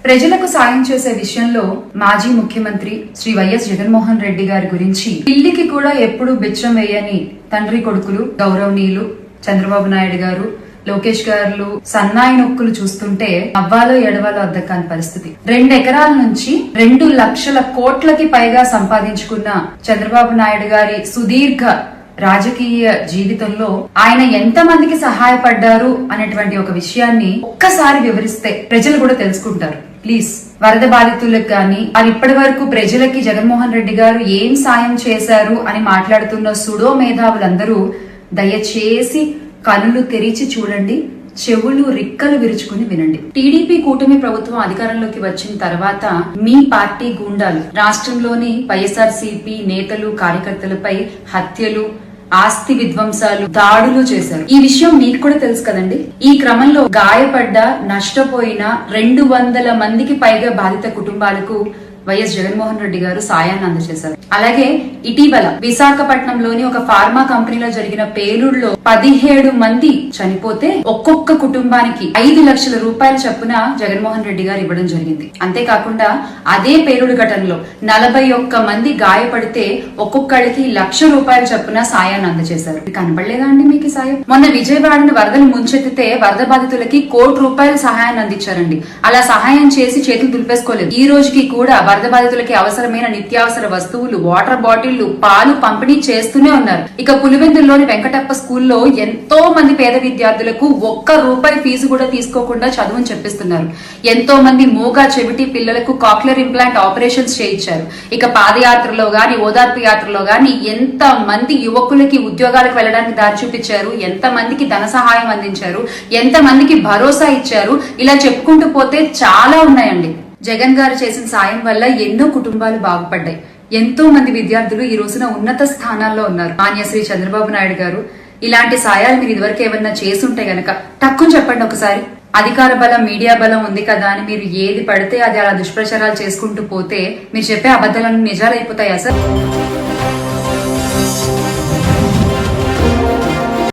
ప్రజలకు సాయం చేసే విషయంలో మాజీ ముఖ్యమంత్రి శ్రీ వైఎస్ జగన్మోహన్ రెడ్డి గారి గురించి పిల్లికి కూడా ఎప్పుడు బిచ్చం వేయని తండ్రి కొడుకులు గౌరవనీయులు చంద్రబాబు నాయుడు గారు, లోకేష్ గారు సన్నాయి నొక్కులు చూస్తుంటే అవ్వాలో ఎడవాలో అర్థం కాని పరిస్థితి. 2 ఎకరాల నుంచి 2 లక్షల కోట్లకి పైగా సంపాదించుకున్న చంద్రబాబు నాయుడు గారి సుదీర్ఘ రాజకీయ జీవితంలో ఆయన ఎంత మందికి సహాయపడ్డారు అనేటువంటి ఒక విషయాన్ని ఒక్కసారి వివరిస్తే ప్రజలు కూడా తెలుసుకుంటారు. ప్లీజ్, వరద బాధితులకు గాని వారు ఇప్పటి వరకు ప్రజలకి జగన్మోహన్ రెడ్డి గారు ఏం సాయం చేశారు అని మాట్లాడుతున్న సుడో మేధావులందరూ దయచేసి కనులు తెరిచి చూడండి, చెవులు రిక్కలు విరుచుకుని వినండి. టీడీపీ కూటమి ప్రభుత్వం అధికారంలోకి వచ్చిన తర్వాత మీ పార్టీ గూండాలు రాష్ట్రంలోని వైఎస్ఆర్సీపీ నేతలు కార్యకర్తలపై హత్యలు, ఆస్తి విధ్వంసాలు, దాడులు చేశారు. ఈ విషయం మీకు కూడా తెలుసు కదండి. ఈ క్రమంలో గాయపడ్డ, నష్టపోయిన 200 మందికి పైగా బాధిత కుటుంబాలకు వైఎస్ జగన్మోహన్ రెడ్డి గారు సాయాన్ని అందజేశారు. అలాగే ఇటీవల విశాఖపట్నంలోని ఒక ఫార్మా కంపెనీలో జరిగిన పేలుడులో 17 మంది చనిపోతే ఒక్కొక్క కుటుంబానికి 5 లక్షల రూపాయల చొప్పున జగన్మోహన్ రెడ్డి గారు ఇవ్వడం జరిగింది. అంతేకాకుండా అదే పేలుడు ఘటనలో 41 మంది గాయపడితే ఒక్కొక్కడికి 1 లక్ష రూపాయల చొప్పున సాయాన్ని అందజేశారు. కనబడలేదా అండి మీకు సాయం? మొన్న విజయవాడను వరదలు ముంచెత్తితే వరద బాధితులకి ₹1 కోటి సహాయాన్ని అందించారండి. అలా సహాయం చేసి చేతులు దులిపేసుకోలేదు. ఈ రోజుకి కూడా వరద బాధితులకి అవసరమైన నిత్యావసర వస్తువులు, వాటర్ బాటిళ్లు, పాలు పంపిణీ చేస్తూనే ఉన్నారు. ఇక పులివెందుల్లోని వెంకటప్ప స్కూల్లో ఎంతో మంది పేద విద్యార్థులకు ₹1 ఫీజు కూడా తీసుకోకుండా చదువుని చెప్పిస్తున్నారు. ఎంతో మంది మూగా చెవిటి పిల్లలకు కాక్లియర్ ఇంప్లాంట్ ఆపరేషన్స్ చేయించారు. ఇక పాదయాత్రలో గాని, ఓదార్పు యాత్రలో గాని ఎంత మంది యువకులకి ఉద్యోగాలకు వెళ్ళడానికి దారి చూపించారు, ఎంత మందికి ధన సహాయం అందించారు, ఎంత మందికి భరోసా ఇచ్చారు. ఇలా చెప్పుకుంటూ పోతే చాలా ఉన్నాయండి. జగన్ గారు చేసిన సాయం వల్ల ఎన్నో కుటుంబాలు బాగుపడ్డాయి. ఎంతో మంది విద్యార్థులు ఈ రోజున ఉన్నత స్థానాల్లో ఉన్నారు. మాన్యశ్రీ చంద్రబాబు నాయుడు గారు ఇలాంటి సాయాలు మీరు ఇదివరకు ఏమన్నా చేసుంటే గనక టక్కుని చెప్పండి ఒకసారి. అధికార బలం, మీడియా బలం ఉంది కదా అని మీరు ఏది పడితే అది అలా దుష్ప్రచారాలు చేసుకుంటూ పోతే మీరు చెప్పే అబద్ధాలను నిజాలు అయిపోతాయా సార్?